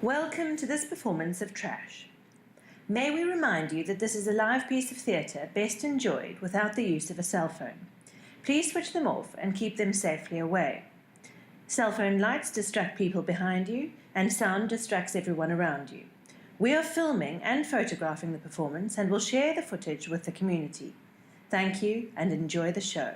Welcome to this performance of Trash. May we remind you that this is a live piece of theatre best enjoyed without the use of a cell phone. Please switch them off and keep them safely away. Cell phone lights distract people behind you, and sound distracts everyone around you. We are filming and photographing the performance and will share the footage with the community. Thank you and enjoy the show.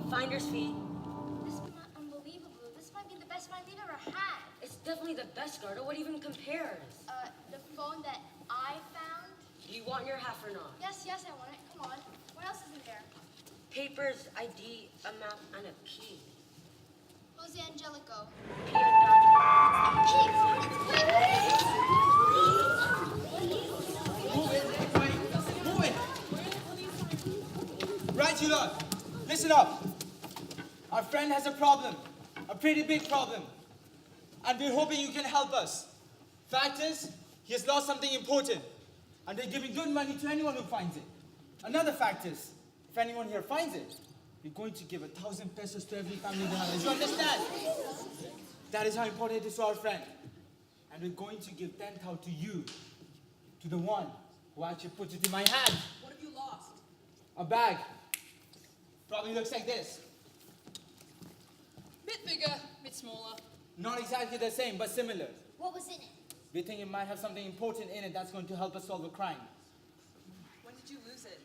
Finder's fee. This is unbelievable. This might be the best find we've ever had. It's definitely the best, Gardo. What even compares? The phone that I found. Do you want your half or not? Yes, I want it. Come on. What else is in there? Papers, ID, a map, and a key. Jose Angelico. Pia Move it! Right, you lot. Listen up. Our friend has a problem. A pretty big problem. And we're hoping you can help us. Fact is, he has lost something important. And they're giving good money to anyone who finds it. Another fact is, if anyone here finds it, we're going to give 1,000 pesos to every family behind us. You understand? That is how important it is to our friend. And we're going to give 10,000 to you. To the one who actually puts it in my hand. What have you lost? A bag. Probably looks like this. Bit bigger, bit smaller. Not exactly the same, but similar. What was in it? We think it might have something important in it that's going to help us solve a crime. When did you lose it?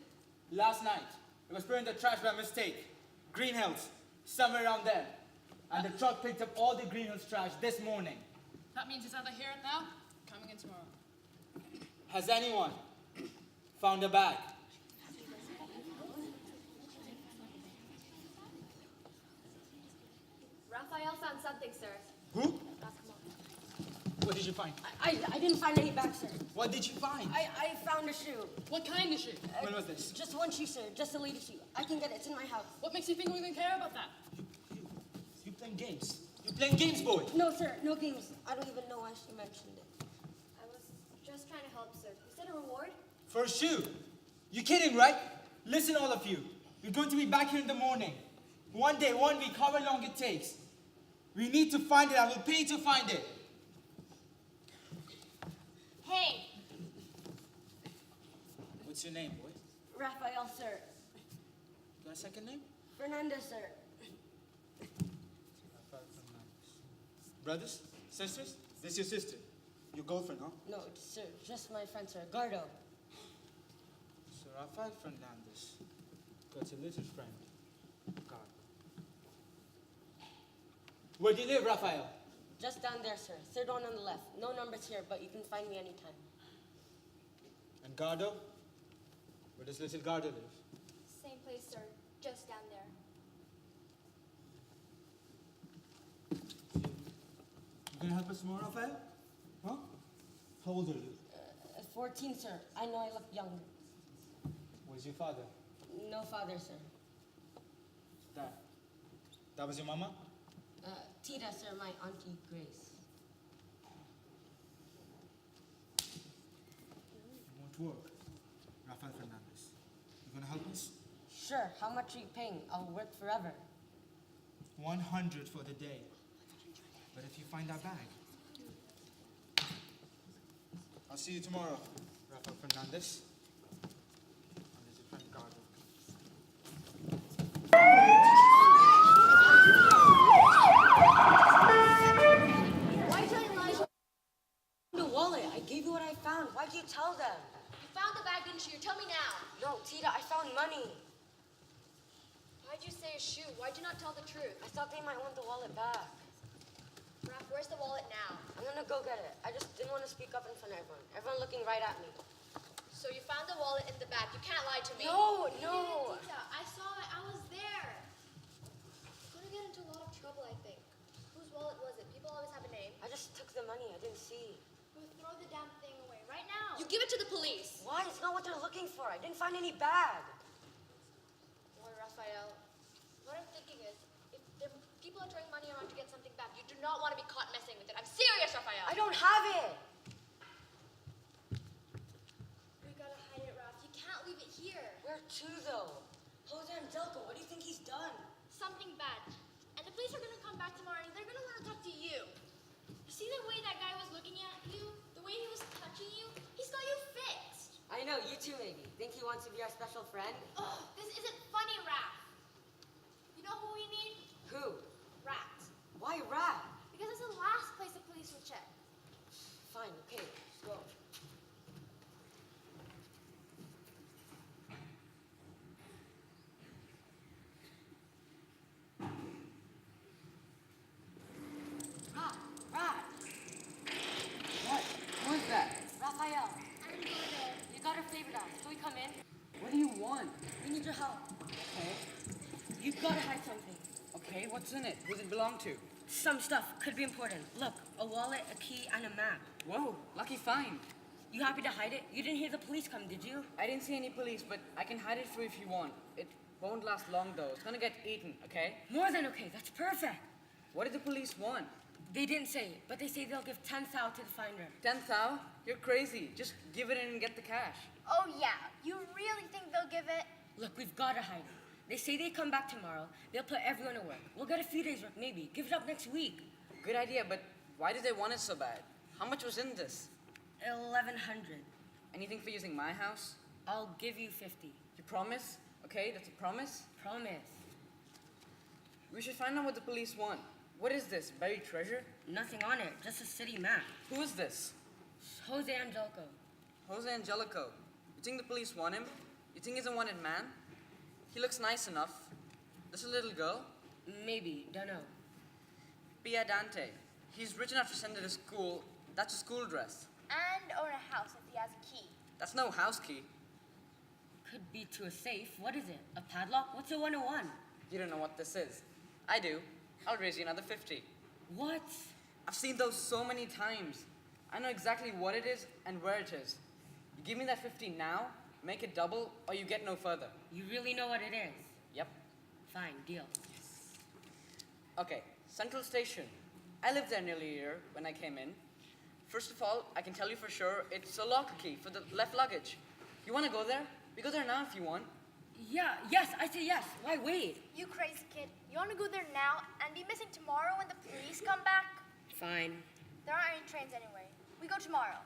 Last night, it was put in the trash by mistake. Green Hills, somewhere around there. And the truck picked up all the Green Hills trash this morning. That means it's either here and now, coming in tomorrow. Has anyone found a bag? Raphael found something, sir. Who? What did you find? I didn't find any bags, sir. What did you find? I found a shoe. What kind of shoe? When was this? Just one shoe, sir. Just a lady shoe. I can get it. It's in my house. What makes you think we even care about that? You playing games? You playing games, boy? No, sir. No games. I don't even know why she mentioned it. I was just trying to help, sir. You said a reward? For a shoe? You kidding, right? Listen, all of you. We're going to be back here in the morning. One day, 1 week, however long it takes. We need to find it. I will pay to find it. Hey, What's your name, boy? Raphael, sir. Got a second name? Fernandez, sir. Brothers? Sisters? This your sister? Your girlfriend, huh? No, sir, just my friend, sir. Gardo. Sir Rafael Fernandez. Got a little friend. God. Where do you live, Rafael? Just down there, sir. Third one on the left. No numbers here, but you can find me anytime. And Gardo? Where does little Gardo live? Same place, sir. Just down there. You gonna help us tomorrow, Rafael? Huh? How old are you? 14, sir. I know I look young. Where's your father? No father, sir. That was your mama? Tita, sir, my auntie Grace. You want work? Rafael Fernandez. You gonna help us? Sure, how much are you paying? I'll work forever. 100 for the day. But if you find that bag, I'll see you tomorrow, Rafael Fernandez. And there's your friend Gardo. Why tell you lies? The wallet. I gave you what I found. Why'd you tell them? You found the bag, didn't you? Tell me now. No, Tita, I found money. Why'd you say a shoe? Why'd you not tell the truth? I thought they might want the wallet back. Raph, where's the wallet now? I'm gonna go get it. I just didn't want to speak up in front of everyone. Everyone looking right at me. So you found the wallet in the bag. You can't lie to me. No, no. Tita, I saw it. I was there. You're gonna get into a lot of trouble, I think. Whose wallet was it? People always have a name. I just took the money. I didn't see. Well, throw the damn thing away right now. You give it to the police. Why? It's not what they're looking for. I didn't find any bag. Boy, Raphael, what I'm thinking is, if people are throwing money around to get something back, you do not want to be caught messing with it. I'm serious, Raphael. I don't have it. We gotta hide it, Raph. You can't leave it here. Where to, though? Jose Angelico, what do you think he's done? Something bad. And the police are gonna come back tomorrow and they're gonna want to talk to you. You see the way that guy was looking at you? The way he was touching you? He's got you fixed. I know, you too, maybe. Think he wants to be our special friend? Ugh, this isn't funny, Raph. You know who we need? Who? Rat. Why rat? Because it's the last place the police will check. Fine, okay, let's go. Rat, rat. What? Who is that? Raphael, I'm Gordo. you got our favorite eyes. Can we come in? What do you want? We need your help. Okay. You've got to hide something. Okay, what's in it? Who does it belong to? Some stuff could be important. Look, a wallet, a key, and a map. Whoa, lucky find. You happy to hide it? You didn't hear the police come, did you? I didn't see any police, but I can hide it for you if you want. It won't last long though. It's gonna get eaten, okay? More than okay, that's perfect. What did the police want? They didn't say, but they say they'll give 10,000 to the finder. 10,000? You're crazy. Just give it in and get the cash. Oh, yeah. You really think they'll give it? Look, we've got to hide it. They say they come back tomorrow. They'll put everyone to work. We'll get a few days' work, maybe. Give it up next week. Good idea, but why did they want it so bad? How much was in this? 1,100. Anything for using my house? I'll give you 50. You promise? Okay, that's a promise. Promise. We should find out what the police want. What is this, buried treasure? Nothing on it, just a city map. Who is this? Jose Angelico. Jose Angelico. You think the police want him? You think he's a wanted man? He looks nice enough. This a little girl? Maybe, don't know. Pia Dante. He's rich enough to send her to school. That's a school dress. And own a house if he has a key. That's no house key. Could be to a safe. What is it? A padlock? What's a 101? You don't know what this is. I do. I'll raise you another 50. What? I've seen those so many times. I know exactly what it is and where it is. You give me that 50 now, make it double, or you get no further. You really know what it is? Yep. Fine, deal. Okay, Central Station. I lived there nearly a year when I came in. First of all, I can tell you for sure, it's a locker key for the left luggage. You want to go there? We go there now if you want. Yeah, yes, I say yes. Why wait? You crazy kid. You want to go there now and be missing tomorrow when the police come back? Fine. There aren't any trains anyway. We go tomorrow.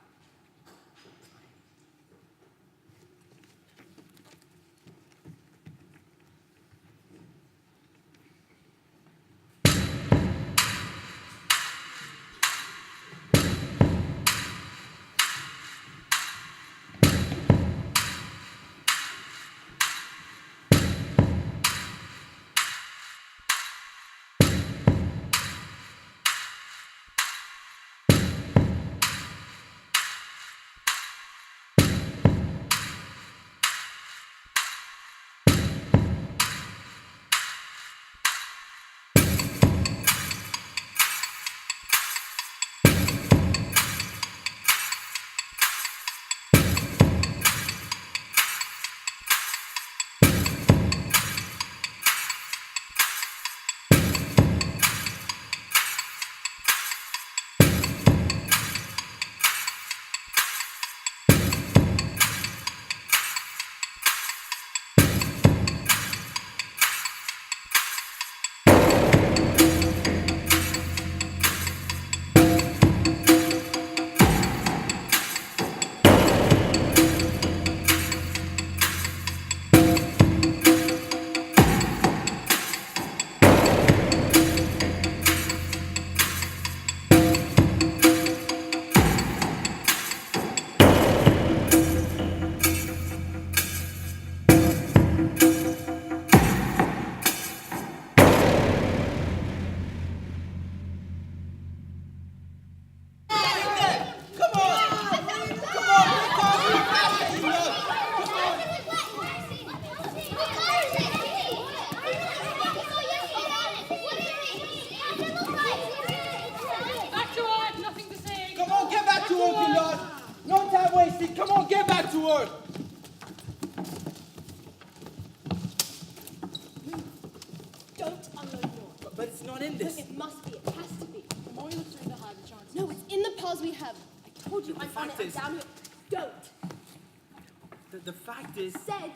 because we have. I told you The I'm on fact it. I'm is- down here. Don't. The fact is, Said.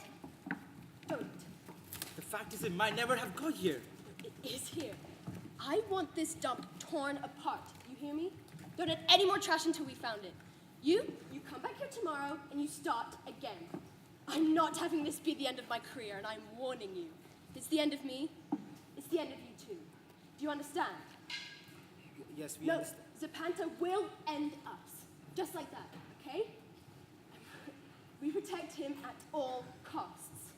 Don't. the fact is it might never have got here. It is here. I want this dump torn apart. You hear me? Don't add any more trash until we found it. You come back here tomorrow and you start again. I'm not having this be the end of my career, and I'm warning you. If it's the end of me, it's the end of you too. Do you understand? Yes, we No, understand. Zapanta will end us. Just like that, okay? We protect him at all costs.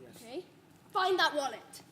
Yes. Okay? Find that wallet.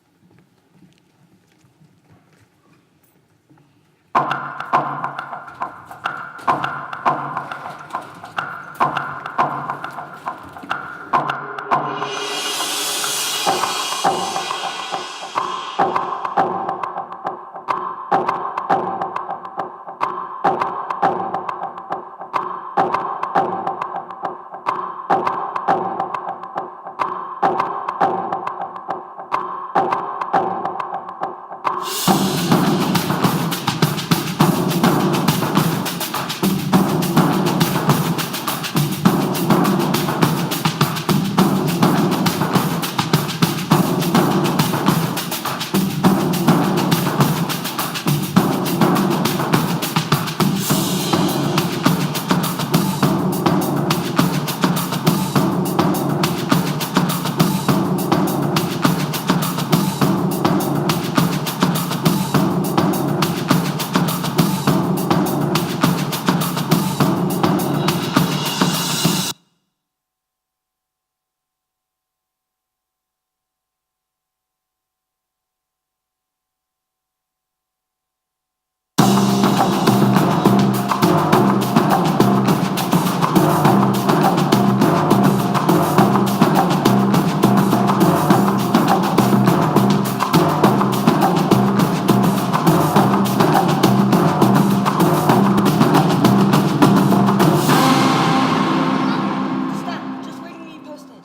Stop. Just waiting to be posted.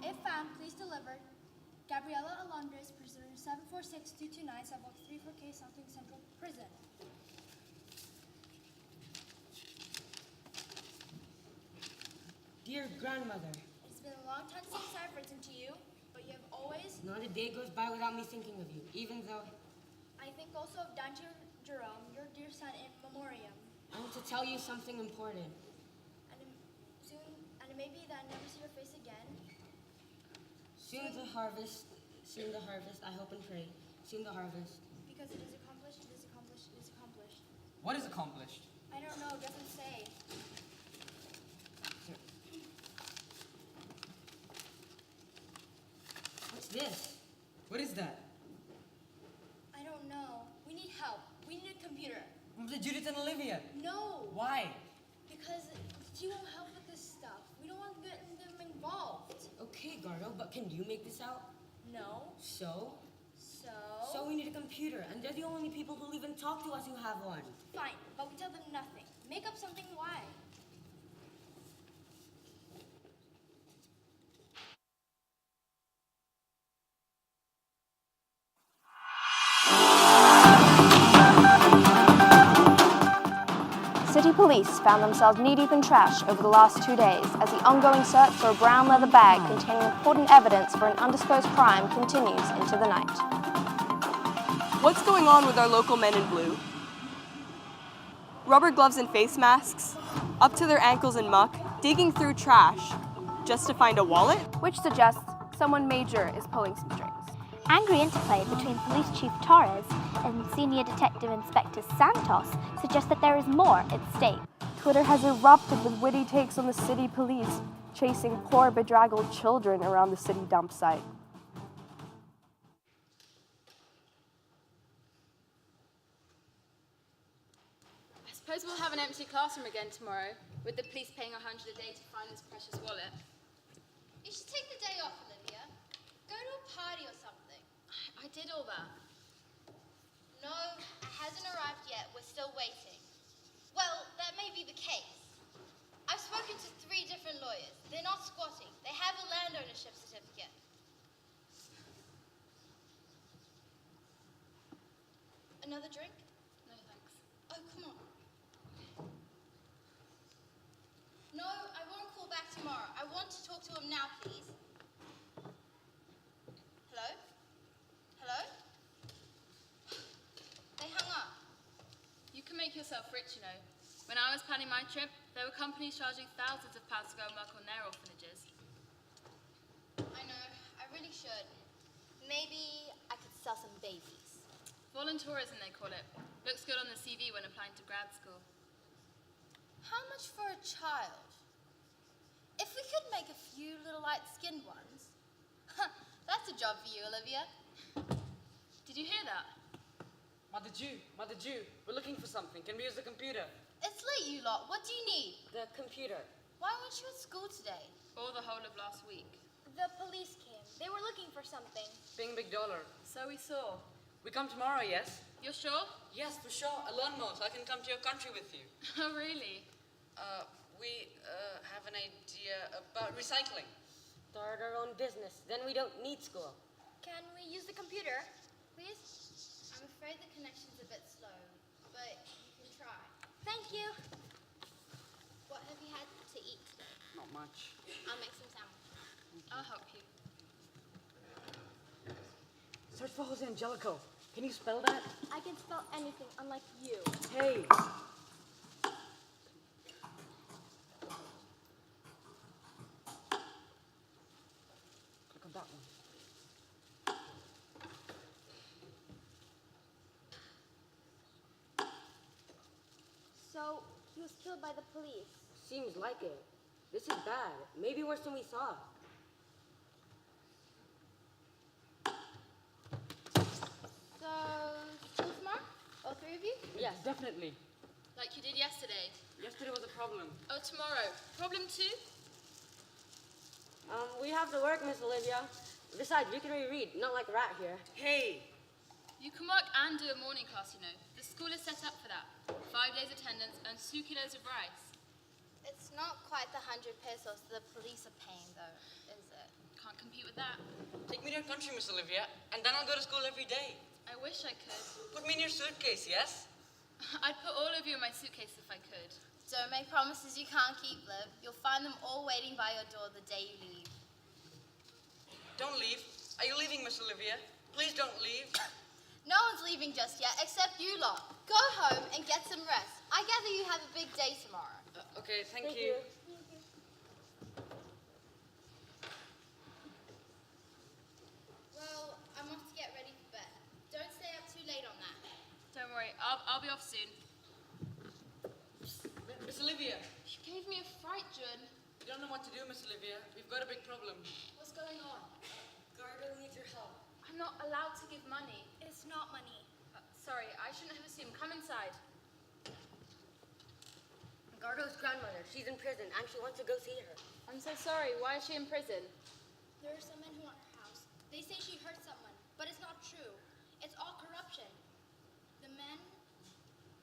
If found, please deliver. Gabriela Alondres, prisoner 746229, Sidewalk 34K, Southern Central Prison. Dear grandmother, It's been a long time since I've written to you, but you have always. not a day goes by without me thinking of you, even though I think also of Dante Jerome, your dear son, in memoriam. I want to tell you something important. And soon, and it may be that I never see your face again. Soon the harvest, I hope and pray. Soon the harvest. Because it is accomplished, it is accomplished, it is accomplished. What is accomplished? I don't know, it doesn't say. What's this? What is that? I don't know. We need help. We need a computer. Judith and Olivia. No, Why? because she won't help with this stuff. We don't want to get them involved. Okay, Gardo, but can you make this out? No. So? So? So we need a computer, and they're the only people who'll even talk to us who have one. Fine, but we tell them nothing. Make up something why. City police found themselves knee-deep in trash over the last 2 days as the ongoing search for a brown leather bag containing important evidence for an undisclosed crime continues into the night. What's going on with our local men in blue? Rubber gloves and face masks, up to their ankles in muck, digging through trash, just to find a wallet? Which suggests someone major is pulling some strings. Angry interplay between Police Chief Torres and Senior Detective Inspector Santos suggests that there is more at stake. Twitter has erupted with witty takes on the city police chasing poor, bedraggled children around the city dump site. I suppose we'll have an empty classroom again tomorrow, with the police paying $100 a day to find this precious wallet. You should take the day off, Olivia. Go to a party or something. I did all that. No, it hasn't arrived yet. We're still waiting. Well, that may be the case. I've spoken to 3 different lawyers. They're not squatting. They have a land ownership certificate. Another drink? No thanks. Oh, come on. to talk to him now, please. Hello? Hello? They hung up. You can make yourself rich, you know. When I was planning my trip, there were companies charging thousands of pounds to go and work on their orphanages. I know, I really should. Maybe I could sell some babies. Voluntourism, they call it. Looks good on the CV when applying to grad school. How much for a child? If we could make a few little light-skinned ones. That's a job for you, Olivia. Did you hear that? Mother Jew, we're looking for something. Can we use the computer? It's late, you lot. What do you need? The computer. Why weren't you at school today? Or the whole of last week. The police came. They were looking for something. Being big dollar. So we saw. We come tomorrow, yes? You're sure? Yes, for sure. I learn more so I can come to your country with you. Oh, really? We have an idea about recycling. Start our own business. Then we don't need school. Can we use the computer, please? I'm afraid the connection's a bit slow, but you can try. Thank you. What have you had to eat today? Not much. I'll make some sandwiches. I'll help you. Search for Jose Angelico. Can you spell that? I can spell anything, unlike you. Hey. Click on that one. So, he was killed by the police. Seems like it. This is bad. Maybe worse than we thought. So, school tomorrow? All three of you? Yes, definitely. Like you did yesterday. Yesterday was a problem. Oh, tomorrow. Problem 2? We have to work, Miss Olivia. Besides, we can reread, not like a rat here. Hey! You can work and do a morning class, you know. The school is set up for that. 5 days attendance and 2 kilos of rice. It's not quite the 100 pesos the police are paying, though, is it? Can't compete with that. Take me to your country, Miss Olivia, and then I'll go to school every day. I wish I could. Put me in your suitcase, yes? I'd put all of you in my suitcase if I could. Don't make promises you can't keep, Liv. You'll find them all waiting by your door the day you leave. Don't leave. Are you leaving, Miss Olivia? Please don't leave. No one's leaving just yet, except you lot. Go home and get some rest. I gather you have a big day tomorrow. Okay, thank you. Well, I'm off to get ready for bed. Don't stay up too late on that. Don't worry, I'll be off soon. Miss Olivia, You gave me a fright, Jun. you don't know what to do, Miss Olivia. We've got a big problem. What's going on? Gardo needs your help. I'm not allowed to give money. It's not money. Sorry, I shouldn't have assumed. Come inside. Gardo's grandmother, she's in prison and she wants to go see her. I'm so sorry. Why is she in prison? There are some men who want her house. They say she hurt someone, but it's not true. It's all corruption. The men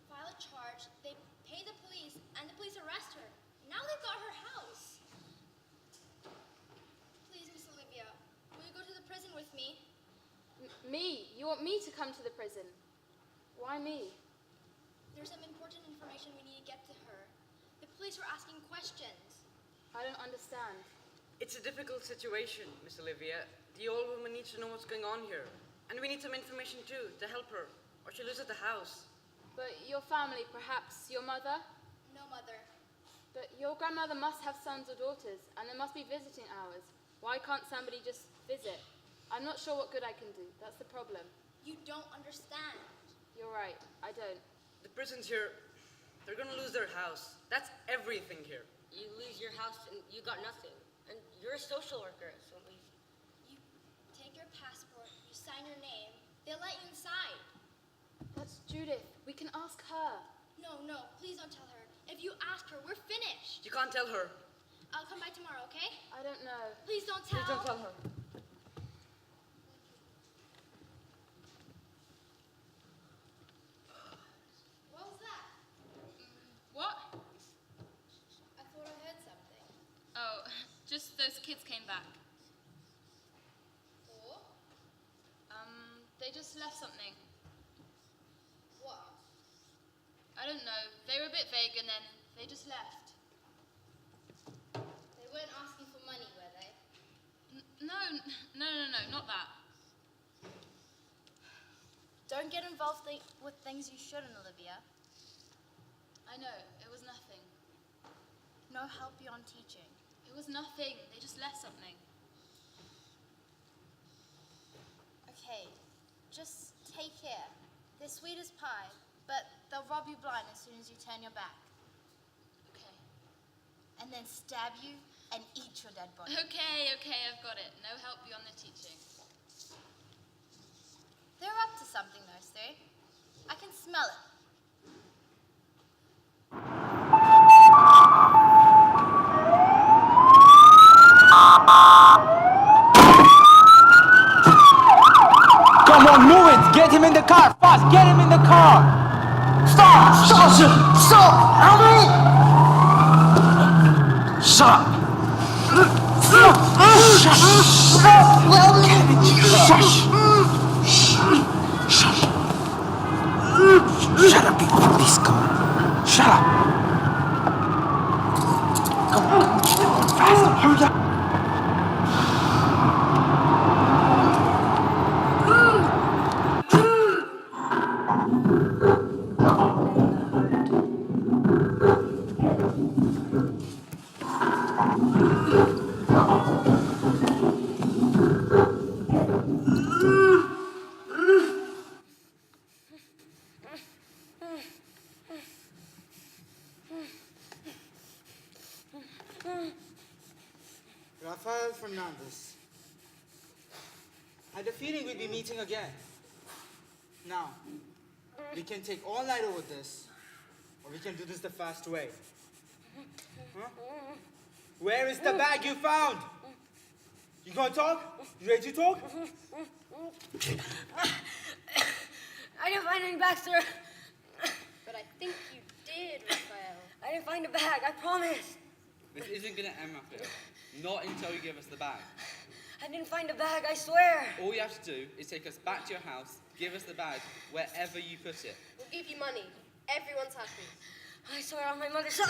file a charge, they pay the police, and the police arrest her. Now they've got her house. Please, Miss Olivia, will you go to the prison with me? Me? You want me to come to the prison? Why me? There's some important information we need to get to her. The police are asking questions. I don't understand. It's a difficult situation, Miss Olivia. The old woman needs to know what's going on here. And we need some information too, to help her, or she'll lose at the house. But your family, perhaps your mother? No, Mother. But your grandmother must have sons or daughters, and there must be visiting hours. Why can't somebody just visit? I'm not sure what good I can do. That's the problem. You don't understand. You're right. I don't. The prisons here, they're gonna lose their house. That's everything here. You lose your house and you got nothing. And you're a social worker, so we... You take your passport, you sign your name, they'll let you inside. That's Judith. We can ask her. No, please don't tell her. If you ask her, we're finished. You can't tell her. I'll come by tomorrow, okay? I don't know. Please don't tell. Please don't tell her. What was that? What? I thought I heard something. Oh, just those kids came back. Or? They just left something. What? I don't know. They were a bit vague and then they just left. They weren't asking for money No, not that. Don't get involved with things you shouldn't, Olivia. I know, it was nothing. No help beyond teaching. It was nothing. They just left something. Okay, just take care. They're sweet as pie, but they'll rob you blind as soon as you turn your back. Okay. And then stab you and eat your dead body. Okay, I've got it. No help beyond the teaching. They're up to something, those three. I can smell it. Come on, move it! Get him in the car! Fast! Get him in the car! Stop! Stop! Help me! Shut up! Shut up, please, come on. Shut up! Come on, fast, hurry up! Rafael Fernandez. I had a feeling we'd be meeting again. Now, we can take all night over this, or we can do this the fast way. Huh? Where is the bag you found? You gonna talk? You ready to talk? I didn't find any bag, sir. But I think you did, Raphael. I didn't find a bag, I promise. This isn't gonna end, Raphael. Not until you give us the bag. I didn't find a bag, I swear. All you have to do is take us back to your house, give us the bag, wherever you put it. We'll give you money. Everyone's happy. I swear on my mother's... I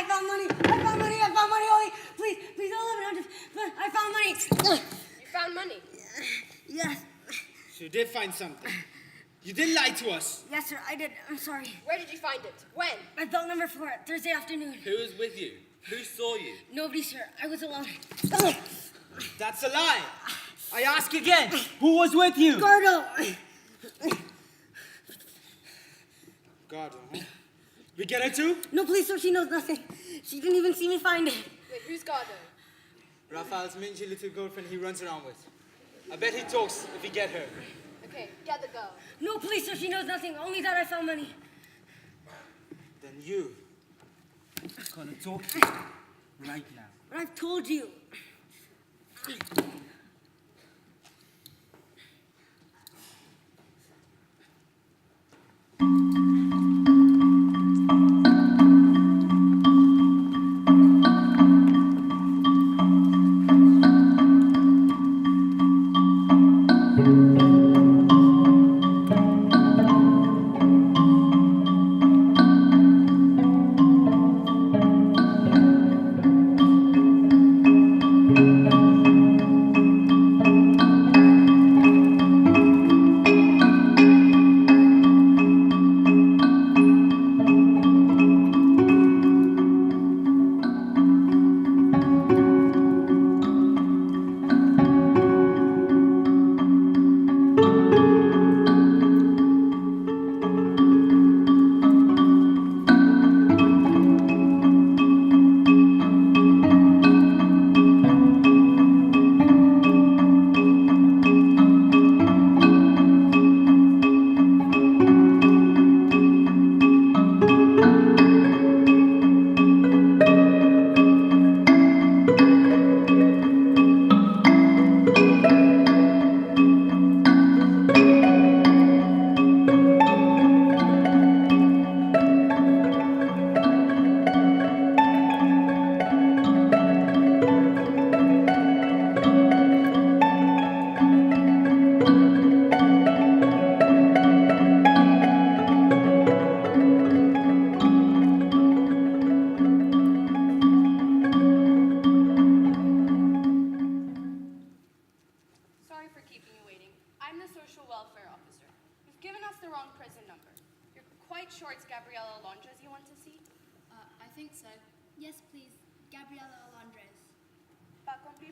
found money, Ollie. Please don't let me down. I found money. You found money? Yes. So you did find something. You didn't lie to us. Yes, sir, I did. I'm sorry. Where did you find it? When? I felt number 4, Thursday afternoon. Who was with you? Who saw you? Nobody, sir. I was alone. That's a lie. I ask again, who was with you? Gordo. Gardo, huh? We get her too? No, please, sir. She knows nothing. She didn't even see me find it. Wait, who's Gardo? Rafael's mingy little girlfriend he runs around with. I bet he talks if we get her. Okay, get the girl. No, please, sir. She knows nothing. Only that I found money. Then you gonna talk right now. But I've told you.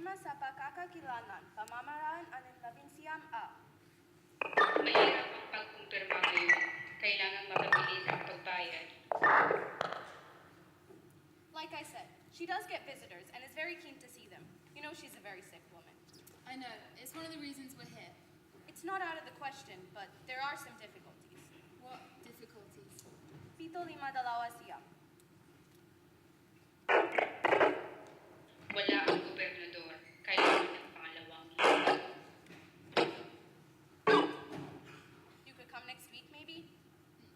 problema sa pagkakakilanlan, pamamaraan ng labinsiyam a. Mahirap ang pagkumpirma ngayon. Kailangan mapabilis ang pagbayad. Like I said, she does get visitors and is very keen to see them. You know she's a very sick woman. I know. It's one of the reasons we're here. It's not out of the question, but there are some difficulties. What difficulties? Pito lima dalawa siyam. Wala ang gobernador. Kailangan ng pangalawang lipat. You could come next week, maybe?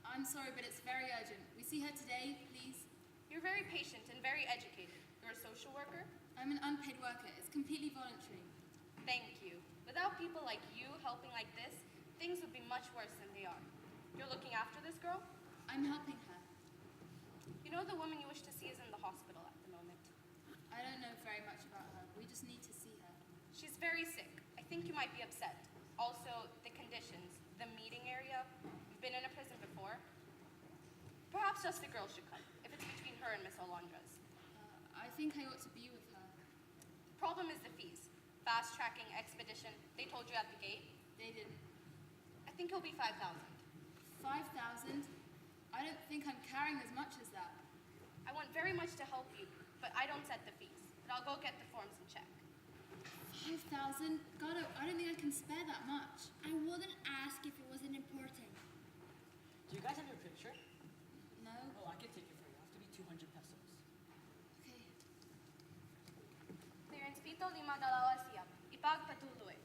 I'm sorry, but it's very urgent. We see her today, please. You're very patient and very educated. You're a social worker? I'm an unpaid worker. It's completely voluntary. Thank you. Without people like you helping like this, things would be much worse than they are. You're looking after this girl? I'm helping her. You know the woman you wish to see is in the hospital at the moment. I don't know very much about her. We just need to see her. She's very sick. I think you might be upset. Also, the conditions, the meeting area. You've been in a prison before. Perhaps just the girl should come, if it's between her and Miss Alondra's. I think I ought to be with her. Problem is the fees. Fast tracking, expedition. They told you at the gate? They didn't. I think it'll be 5,000. 5,000? I don't think I'm carrying as much as that. I want very much to help you, but I don't set the fees. But I'll go get the forms and check. 5,000? God, I don't think I can spare that much. I wouldn't ask if it wasn't important. Do you guys have your picture? No? Oh, I can take it for you. It has to be 200 pesos. Okay. Clearance pito lima dalawa siyam. Ipagpatuloy.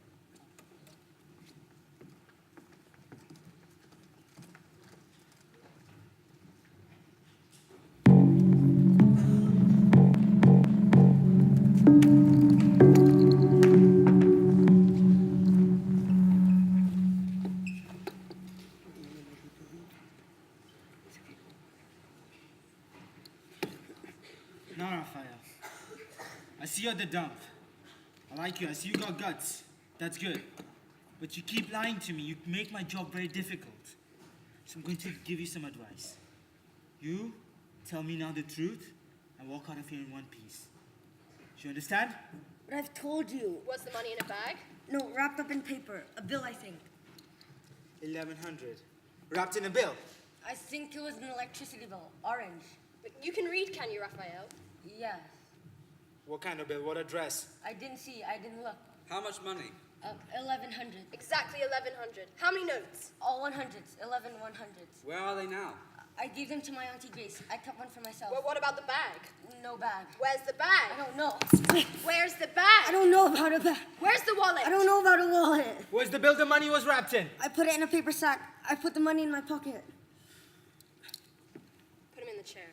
No, Raphael. I see you at the dump. I like you. I see you got guts. That's good. But you keep lying to me. You make my job very difficult. So I'm going to give you some advice. You tell me now the truth and walk out of here in one piece. Do you understand? But I've told you. Was the money in a bag? No, wrapped up in paper. A bill, I think. 1,100. Wrapped in a bill. I think it was an electricity bill. Orange. But you can read, can you, Raphael? Yes. What kind of bill? What address? I didn't see. I didn't look. How much money? 1,100. Exactly 1,100. How many notes? All 100s. 11 100s. Where are they now? I gave them to my Auntie Grace. I kept one for myself. Well, what about the bag? No bag. Where's the I bag? don't know. Where's the bag? I don't know about a bag. Where's the wallet? I don't know about a wallet. Where's the bill the money was wrapped in? I put it in a paper sack. I put the money in my pocket. Put him in the chair.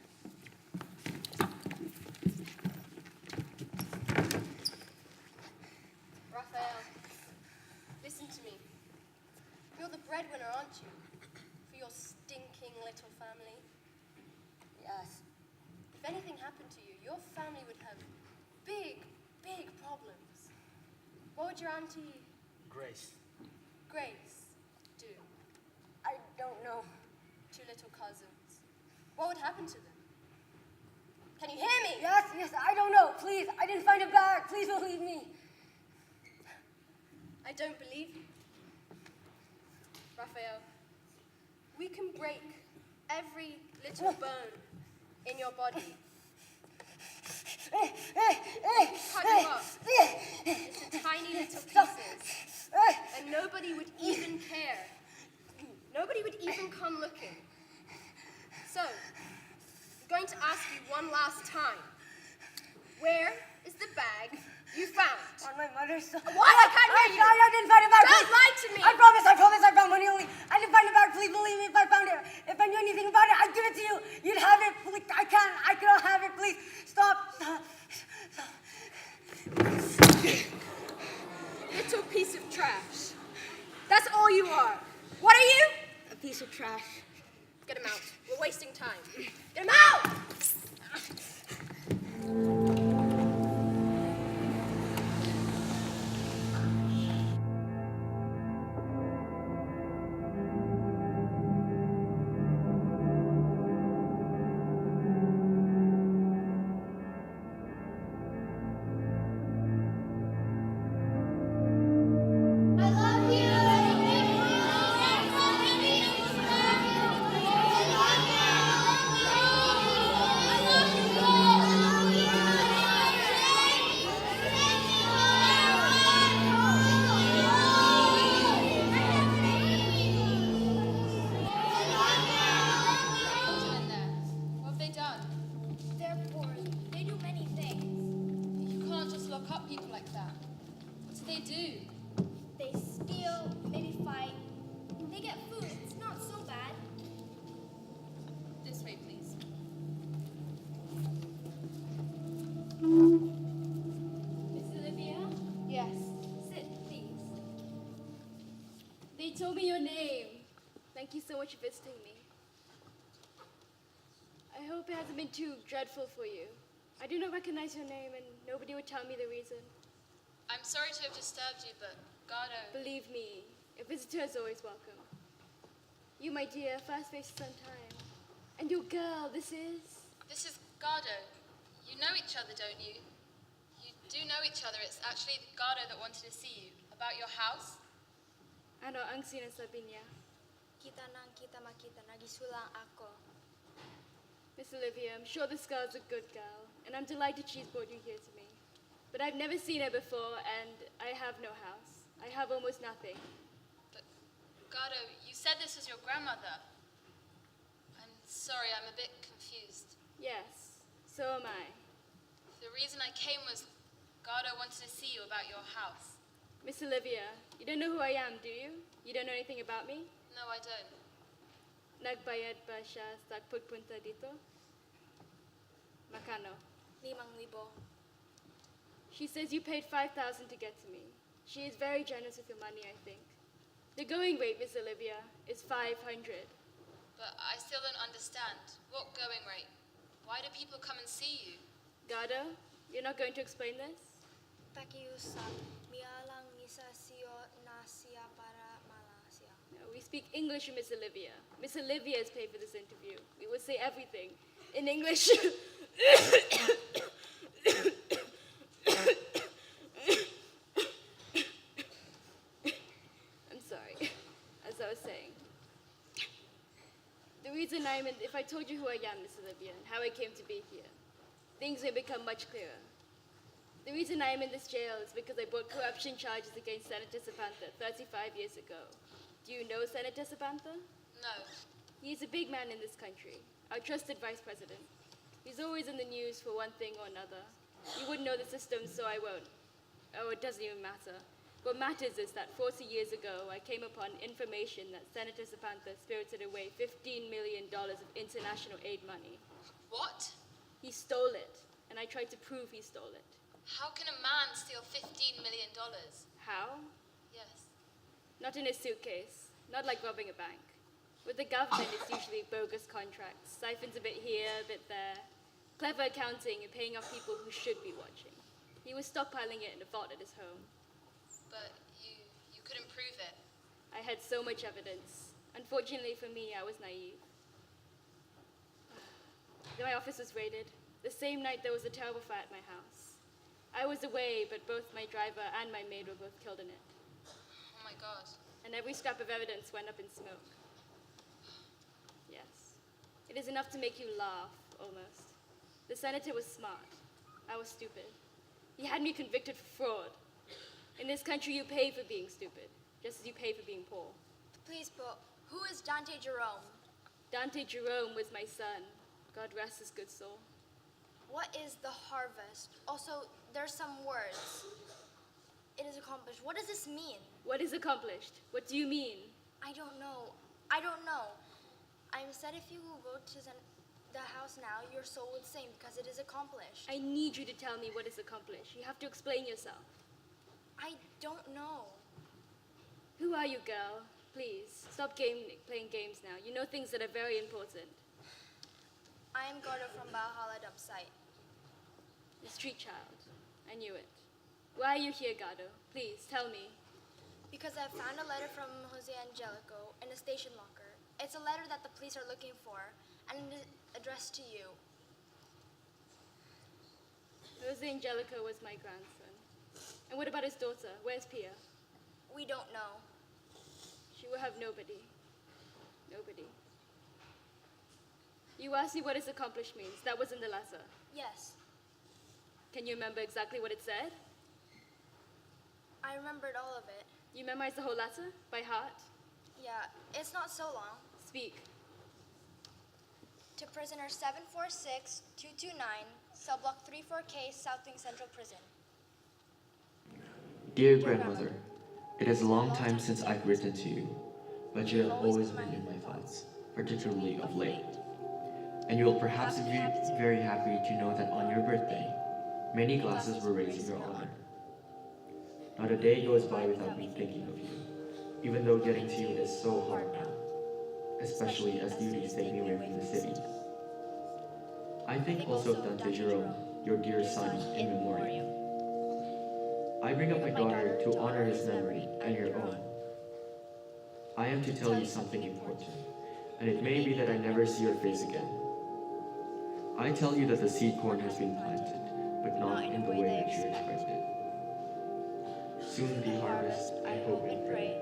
Raphael, listen to me. You're the breadwinner, aren't you? For your stinking little family. Yes. If anything happened to you, your family would have big, big problems. What would your auntie Grace. Grace do? I don't know. Two little cousins. What would happen to them? Can you hear me? Yes, I don't know. Please, I didn't find a bag. Please believe me. I don't believe you. Raphael, we can break every little bone in your body. Cut you up into tiny little pieces. And nobody would even care. Nobody would even come looking. So, I'm going to ask you one last time. Where is the bag you found? On my mother's side. What? I can't hear you. I didn't find a bag. Don't lie to me. I promise I found money only. I didn't find a bag. Please believe me if I found it. If I knew anything about it, I'd give it to you. You'd have it. Please, I cannot have it. Please, stop. Little piece of trash. That's all you are. What are you? A piece of trash. Get him out. We're wasting time. Get him out! lock up people like that? What do they do? They steal, maybe fight. They get food. It's not so bad. This way, please. Miss Olivia? Yes. Sit, please. They told me your name. Thank you so much for visiting me. I hope it hasn't been too dreadful for you. I do not recognize your name, and nobody would tell me the reason. I'm sorry to have disturbed you, but Gardo... Believe me, a visitor is always welcome. You, my dear, first face some time. And your girl, this is... This is Gardo. You know each other, don't you? You do know each other. It's actually Gardo that wanted to see you. About your house? Ano ang sinasabi niya? Kita nang kita makita, nagisulang ako. Miss Olivia, I'm sure this girl's a good girl, and I'm delighted she's brought you here to me. But I've never seen her before, and I have no house. I have almost nothing. But, Gardo, you said this was your grandmother. I'm sorry, I'm a bit confused. Yes, so am I. The reason I came was Gardo wanted to see you about your house. Miss Olivia, you don't know who I am, do you? You don't know anything about me? No, I don't. Nagbayad ba siya sa pagpunta dito? Makano? 5,000. She says you paid 5,000 to get to me. She is very generous with your money, I think. The going rate, Miss Olivia, is 500. But I still don't understand. What going rate? Why do people come and see you? Gardo, you're not going to explain this? Pakiusap, mialang misa siyo na siya para malasya. No, we speak English, Miss Olivia. Miss Olivia has paid for this interview. We will say everything in English. I'm sorry. As I was saying. The reason if I told you who I am, Miss Olivia, and how I came to be here, things may become much clearer. The reason I am in this jail is because I brought corruption charges against Senator Sabantha 35 years ago. Do you know Senator Sabantha? No. He's a big man in this country, our trusted vice president. He's always in the news for one thing or another. You wouldn't know the system, so I won't. Oh, it doesn't even matter. What matters is that 40 years ago, I came upon information that Senator Sabantha spirited away $15 million of international aid money. What? He stole it, and I tried to prove he stole it. How can a man steal $15 million? How? Yes. Not in a suitcase, not like robbing a bank. With the government, it's usually bogus contracts, siphons a bit here, a bit there, clever accounting and paying off people who should be watching. He was stockpiling it in a vault at his home. But you couldn't prove it. I had so much evidence. Unfortunately for me, I was naive. My office was raided. The same night, there was a terrible fire at my house. I was away, but both my driver and my maid were both killed in it. Oh my God. And every scrap of evidence went up in smoke. Yes. It is enough to make you laugh, almost. The senator was smart. I was stupid. He had me convicted for fraud. In this country, you pay for being stupid, just as you pay for being poor. Please, but who is Dante Jerome? Dante Jerome was my son. God rest his good soul. What is the harvest? Also, there's some words. It is accomplished. What does this mean? What is accomplished? What do you mean? I don't know. I don't know. I'm said if you will go to the house now, your soul would sing because it is accomplished. I need you to tell me what is accomplished. You have to explain yourself. I don't know. Who are you, girl? Please, stop playing games now. You know things that are very important. I am Gordo from Valhalla dump site. The street child. I knew it. Why are you here, Gardo? Please, tell me. Because I found a letter from Jose Angelico in a station locker. It's a letter that the police are looking for, and it is addressed to you. Jose Angelico was my grandson. And what about his daughter? Where's Pia? We don't know. She will have nobody. Nobody. You asked me what is accomplished means. That was in the letter. Yes. Can you remember exactly what it said? I remembered all of it. You memorized the whole letter? By heart? Yeah, it's not so long. Speak. To prisoner 746-229, cell block 34K, South Wing Central Prison. Dear grandmother, it is a long time since I've written to you, but you have always been in my thoughts, particularly of late. And you will perhaps be very happy to know that on your birthday, many glasses were raised in your honor. Not a day goes by without me thinking of you, even though getting to you is so hard now, especially as duties take me away from the city. I think also of Dante Jerome, your dear son, in memoriam. I bring up my daughter to honor his memory and your own. I am to tell you something important, and it may be that I never see your face again. I tell you that the seed corn has been planted, but not in the way that you expected. Soon the harvest, I hope and pray.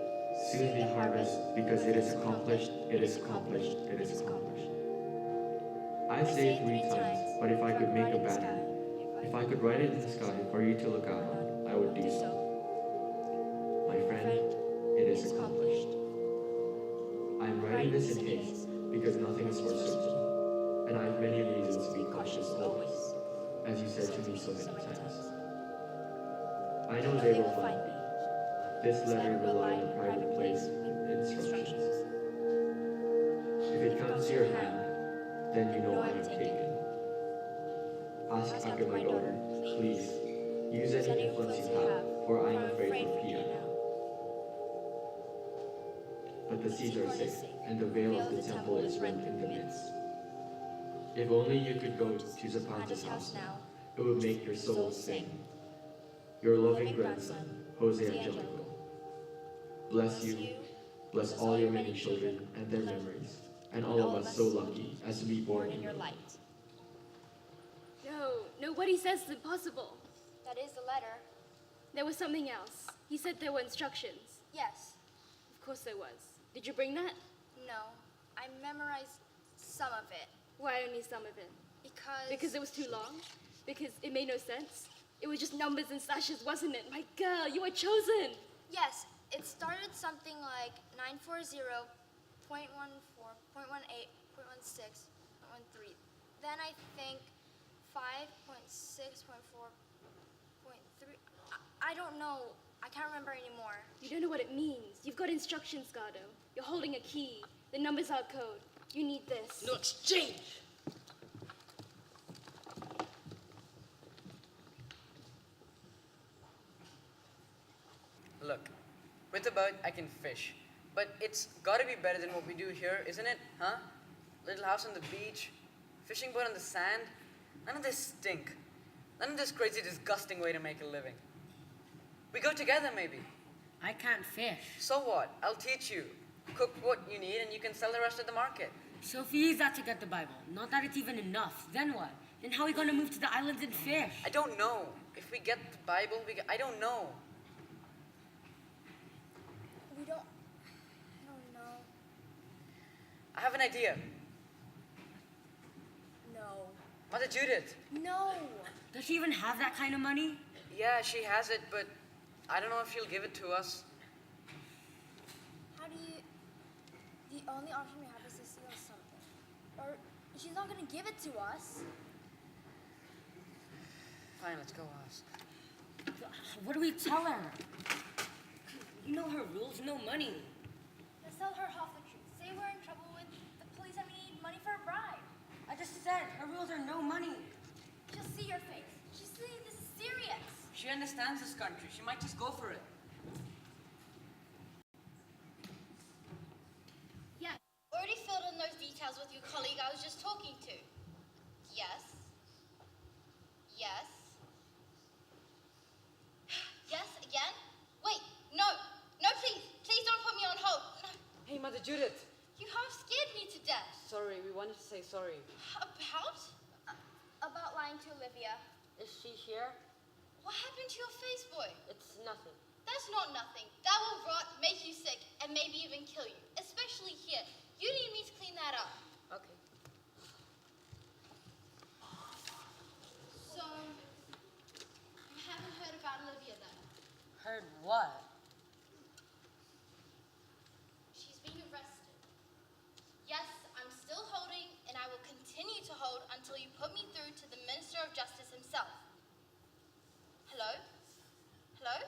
Soon the harvest, because it is accomplished, it is accomplished, it is accomplished. I say it 3 times, but if I could make a banner, if I could write it in the sky for you to look out on, I would do so. My friend, it is accomplished. I am writing this in haste, because nothing is for certain, and I have many reasons to be cautious always, as you said to me so many times. I know they will find me. This letter will lie in a private place with instructions. If it comes to your hand, then you know I am taken. Ask after my daughter, please. Use any influence you have, for I am afraid for Pia now. But the seeds are sick, and the veil of the temple is rent in the midst. If only you could go to Zapanta's house now, it would make your soul sing. Your loving grandson, Jose Angelico. Bless you, bless all your many children and their memories, and all of us so lucky as to be born in your light. No, what he says is impossible. That is the letter. There was something else. He said there were instructions. Yes. Of course there was. Did you bring that? No. I memorized some of it. Why only some of it? Because it was too long? Because it made no sense? It was just numbers and slashes, wasn't it? My girl, you were chosen! Yes, it started something like 940, 0.14, 0.18, 0.16, 0.13. Then I think 5.6, 0.4, 0.3. I don't know. I can't remember anymore. You don't know what it means. You've got instructions, Gardo. You're holding a key. The numbers are code. You need this. No exchange! Look, with a boat I can fish, but it's gotta be better than what we do here, isn't it? Huh? Little house on the beach, fishing boat on the sand. None of this stink. None of this crazy, disgusting way to make a living. We go together, maybe. I can't fish. So what? I'll teach you. Cook what you need and you can sell the rest at the market. Sophie is out to get the Bible. Not that it's even enough. Then what? Then how are we going to move to the islands and fish? I don't know. If we get the Bible, I don't know. I don't know. I have an idea. No. Mother Judith. No. Does she even have that kind of money? Yeah, she has it, but I don't know if she'll give it to us. How do you... The only option we have is to steal something. Or she's not going to give it to us. Fine, let's go ask. What do we tell her? You know her rules, no money. Let's tell her half the truth. Say we're in trouble with the police and we need money for a bribe. I just said, her rules are no money. She'll see your face. She'll see this is serious. She understands this country. She might just go for it. Yeah. Already filled in those details with your colleague I was just talking to. Yes. Yes. Yes, again? Wait, no. No, please. Please don't put me on hold. No. Hey, Mother Judith. You half scared me to death. Sorry, we wanted to say sorry. About? About lying to Olivia. Is she here? What happened to your face, boy? It's nothing. That's not nothing. That will rot, make you sick, and maybe even kill you. Especially here. You need me to clean that up. Okay. So, you haven't heard about Olivia then? Heard what? She's been arrested. Yes, I'm still holding, and I will continue to hold until you put me through to the Minister of Justice himself. Hello? Hello?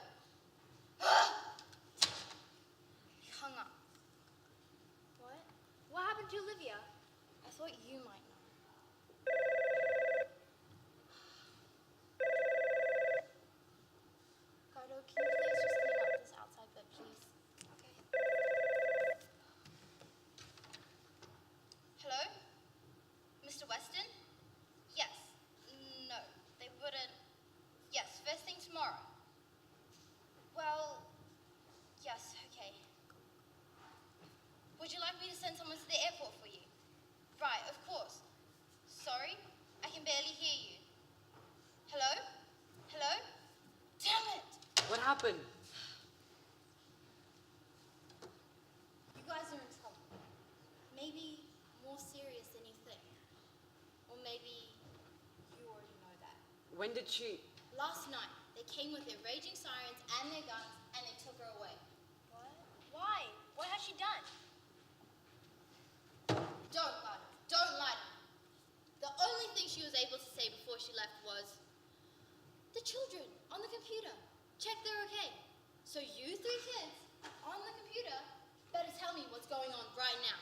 happened? You guys are in trouble. Maybe more serious than you think. Or maybe you already know that. When did she... Last night, they came with their raging sirens and their guns, and they took her away. What? Why? What has she done? Don't lie to me. Don't lie to me. The only thing she was able to say before she left was, the children on the computer. Check they're okay. So you three kids on the computer better tell me what's going on right now.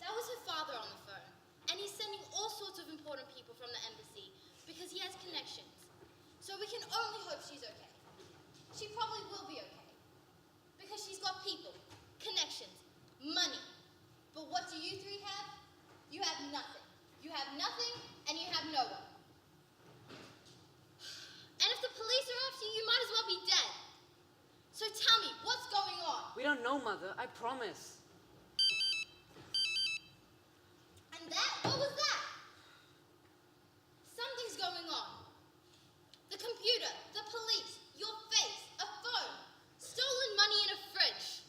That was her father on the phone. And he's sending all sorts of important people from the embassy because he has connections. So we can only hope she's okay. She probably will be okay. Because she's got people, connections, money. But what do you three have? You have nothing. You have nothing, and you have no one. And if the police are after you, you might as well be dead. So tell me, what's going on? We don't know, Mother. I promise. And that? What was that? Something's going on. The computer, the police, your face, a phone, stolen money in a fridge.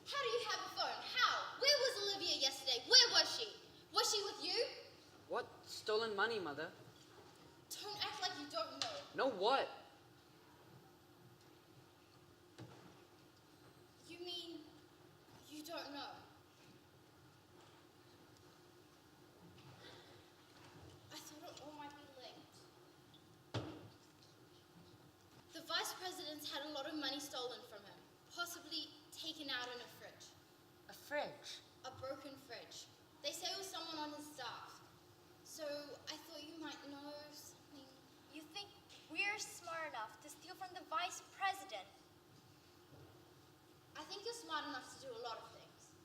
How do you have a phone? How? Where was Olivia yesterday? Where was she? Was she with you? What? Stolen money, Mother? Don't act like you don't know. No what? You mean you don't know? I thought it all might be linked. The vice president's had a lot of money stolen from him, possibly taken out in a fridge. A fridge? A broken fridge. They say it was someone on his staff. So I thought you might know something. You think we're smart enough to steal from the vice president? I think you're smart enough to do a lot of things.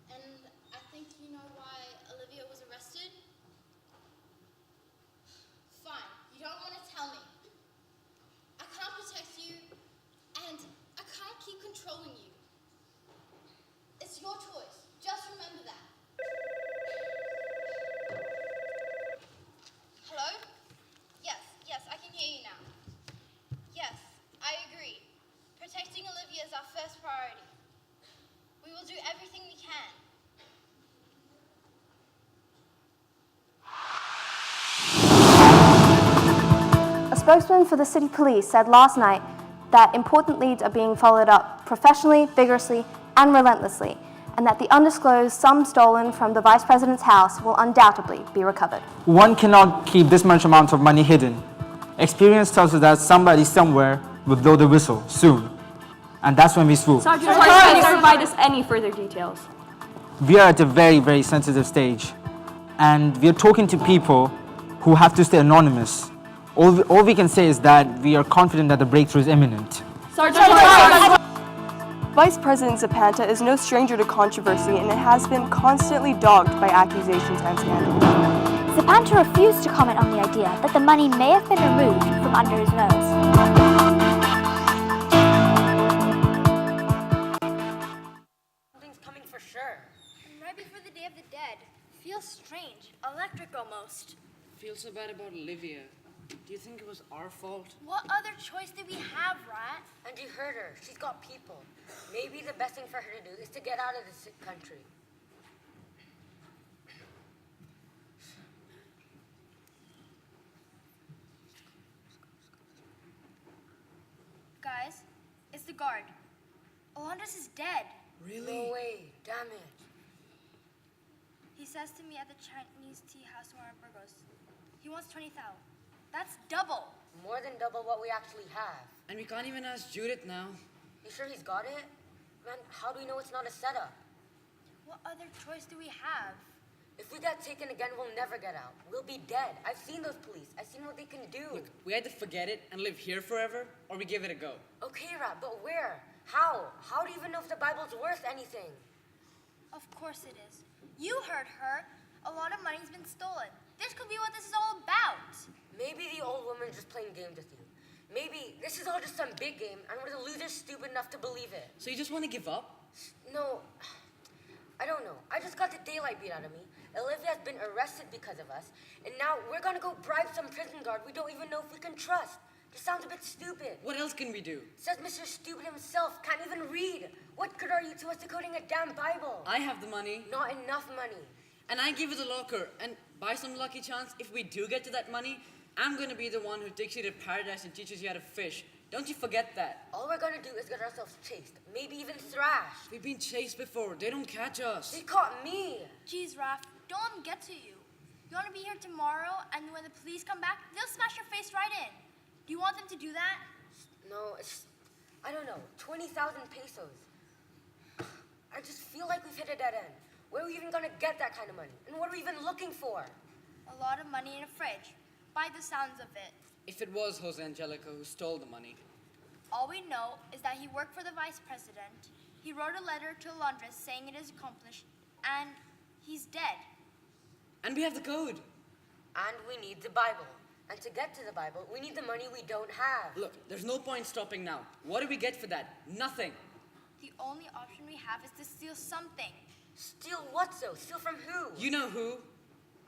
And I think you know why Olivia was arrested? Fine, you don't want to tell me. I can't protect you, and I can't keep controlling you. It's your choice. Just remember that. Hello? Yes, I can hear you now. Yes, I agree. Protecting Olivia is our first priority. We will do everything we can. A spokesman for the city police said last night that important leads are being followed up professionally, vigorously, and relentlessly, and that the undisclosed sum stolen from the vice president's house will undoubtedly be recovered. One cannot keep this much amount of money hidden. Experience tells us that somebody somewhere will blow the whistle soon. And that's when we swoop. Sergeant, can you provide us any further details? We are at a very, very sensitive stage. And we are talking to people who have to stay anonymous. All we can say is that we are confident that the breakthrough is imminent. Sergeant! Vice President Zapata is no stranger to controversy, and it has been constantly dogged by accusations and scandal. Zapata refused to comment on the idea that the money may have been removed from under his nose. Something's coming for sure. And right before the Day of the Dead. Feels strange, electric almost. Feel so bad about Olivia. Do you think it was our fault? What other choice did we have, Rat? And you heard her. She's got people. Maybe the best thing for her to do is to get out of this country. Guys, it's the guard. Alondras is dead. Really? No way. Damn it. He says to me at the Chinese tea house where in Burgos, he wants 20,000. That's double. More than double what we actually have. And we can't even ask Judith now. You sure he's got it? Man, how do we know it's not a setup? What other choice do we have? If we get taken again, we'll never get out. We'll be dead. I've seen those police. I've seen what they can do. Look, we either forget it and live here forever, or we give it a go. Okay, Rat, but where? How? How do you even know if the Bible's worth anything? Of course it is. You heard her. A lot of money's been stolen. This could be what this is all about. Maybe the old woman's just playing games with you. Maybe this is all just some big game, and we're the losers stupid enough to believe it. So you just want to give up? No, I don't know. I just got the daylight beat out of me, Olivia's been arrested because of us, and now we're gonna go bribe some prison guard we don't even know if we can trust. This sounds a bit stupid. What else can we do? Says Mr. Stupid himself, can't even read. What good are you to us decoding a damn Bible? I have the money. Not enough money. And I give you the locker. And by some lucky chance, if we do get to that money, I'm gonna be the one who takes you to paradise and teaches you how to fish. Don't you forget that. All we're gonna do is get ourselves chased, maybe even thrashed. We've been chased before. They don't catch us. They caught me. Geez, Raph, don't let them get to you. You want to be here tomorrow, and when the police come back, they'll smash your face right in. Do you want them to do that? No, it's, I don't know, 20,000 pesos. I just feel like we've hit a dead end. Where are we even gonna get that kind of money? And what are we even looking for? A lot of money in a fridge, by the sounds of it. If it was Jose Angelico who stole the money. All we know is that he worked for the vice president. He wrote a letter to Alondra saying it is accomplished, and he's dead. And we have the code. And we need the Bible. And to get to the Bible, we need the money we don't have. Look, there's no point stopping now. What do we get for that? Nothing. The only option we have is to steal something. Steal what, though? Steal from who? You know who?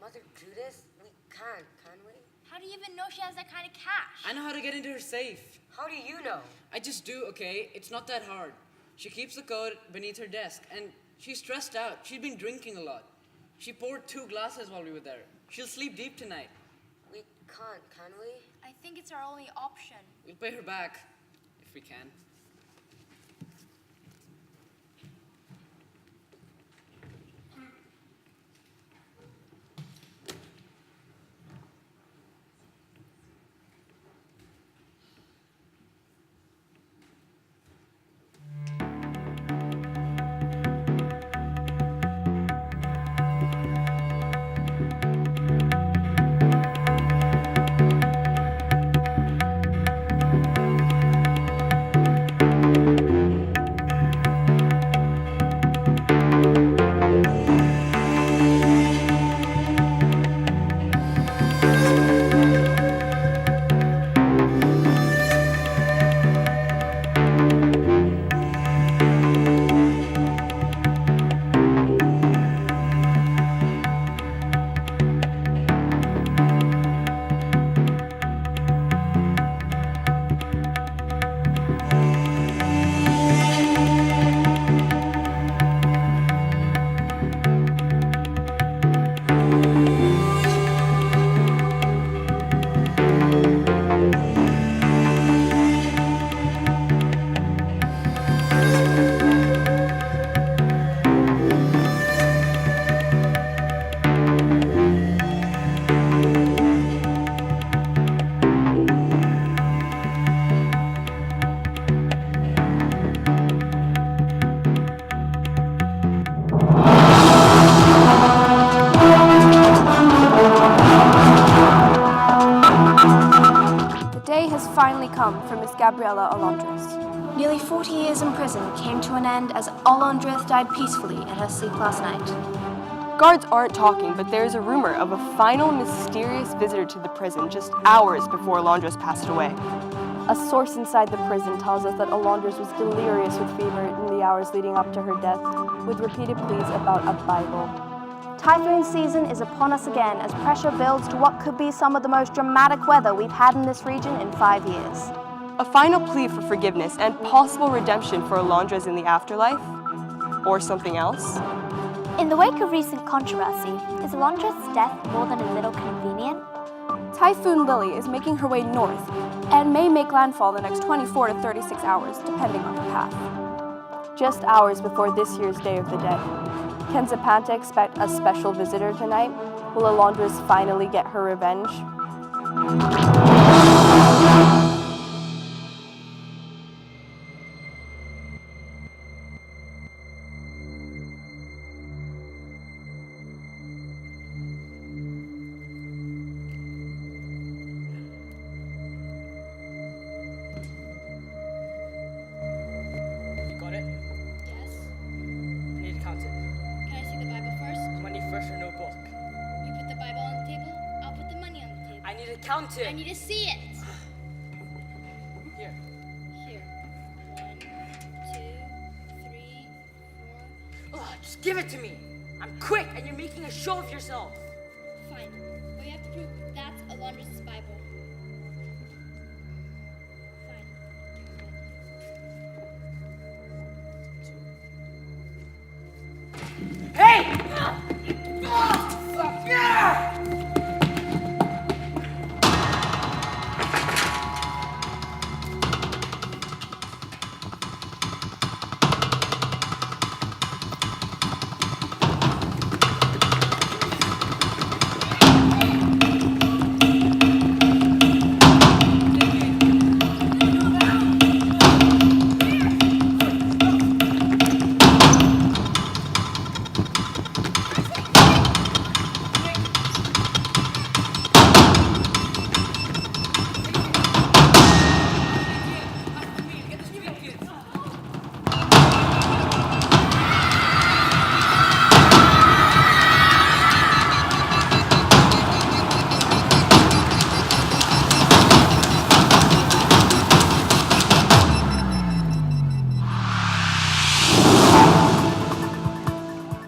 Mother Judas? We can't, can we? How do you even know she has that kind of cash? I know how to get into her safe. How do you know? I just do, okay? It's not that hard. She keeps the code beneath her desk, and she's stressed out. She's been drinking a lot. She poured 2 glasses while we were there. She'll sleep deep tonight. We can't, can we? I think it's our only option. We'll pay her back, if we can. Finally come for Miss Gabriela Alondres. Nearly 40 years in prison came to an end as Alondres died peacefully in her sleep last night. Guards aren't talking, but there is a rumor of a final mysterious visitor to the prison just hours before Alondres passed away. A source inside the prison tells us that Alondres was delirious with fever in the hours leading up to her death, with repeated pleas about a Bible. Typhoon season is upon us again as pressure builds to what could be some of the most dramatic weather we've had in this region in 5 years. A final plea for forgiveness and possible redemption for Alondres in the afterlife? Or something else? In the wake of recent controversy, is Alondres' death more than a little convenient? Typhoon Lily is making her way north and may make landfall the next 24 to 36 hours, depending on her path. Just hours before this year's Day of the Dead. Can Zapata expect a special visitor tonight? Will Alondres finally get her revenge? You got it? Yes? I need to count it. Can I see the Bible first? Money first or no book? You put the Bible on the table, I'll put the money on the table. I need to count it. I need to see it. Here. Here. 1, 2, 3, 4. Ugh, just give it to me. I'm quick, and you're making a show of yourself. Fine. But you have to prove that's Alondra's Bible. Fine. Hey!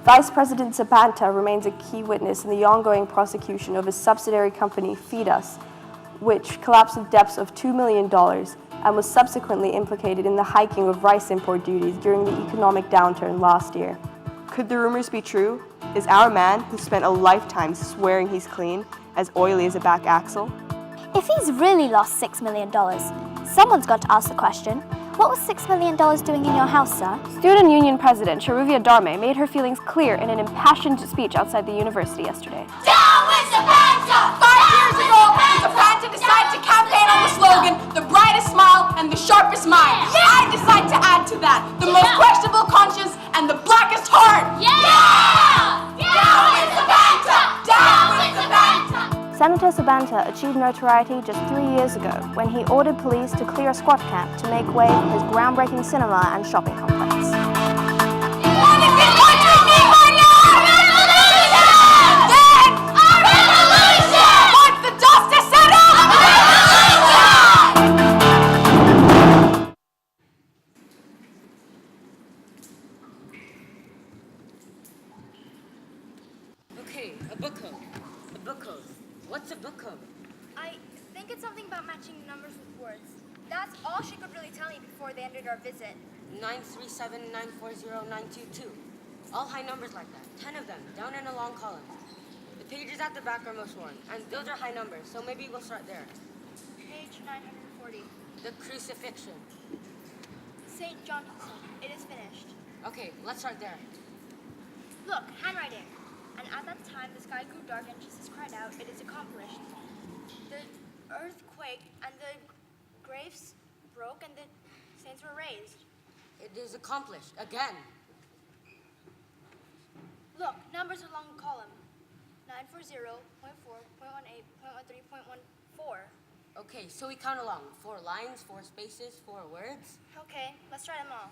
Vice President Sabanta remains a key witness in the ongoing prosecution of his subsidiary company, Feed Us, which collapsed with debts of $2 million and was subsequently implicated in the hiking of rice import duties during the economic downturn last year. Could the rumors be true? Is our man, who spent a lifetime swearing he's clean, as oily as a back axle? If he's really lost $6 million, someone's got to ask the question, what was $6 million doing in your house, sir? Student Union President Sharuvia Darme made her feelings clear in an impassioned speech outside the university yesterday. Down with Sabanta! 5 years ago, Sabanta decided to campaign on the slogan, the brightest smile and the sharpest mind. Yeah. I decide to add to that, the most questionable conscience and the blackest heart. Yeah! Down with Sabanta! Down with Sabanta! Senator Sabanta achieved notoriety just 3 years ago when he ordered police to clear a squat camp to make way for his groundbreaking cinema and shopping complex. What does this country need right now? Revolution! Then, a revolution! Once the dust is settled, a revolution! Okay, a book code. A book code. What's a book code? I think it's something about matching numbers with words. That's all she could really tell me before they ended our visit. 937940922. All high numbers like that. 10 of them, down in a long column. The pages at the back are most worn, and those are high numbers, so maybe we'll start there. Page 940. The crucifixion. St. Johnson. It is finished. Okay, let's start there. Look, handwriting. And at that time, the sky grew dark and Jesus cried out, it is accomplished. The earth quaked and the graves broke and the saints were raised. It is accomplished. Again. Look, numbers along the column. 940.4.18.13.14. Okay, so we count along. 4 lines, 4 spaces, 4 words. Okay, let's try them all.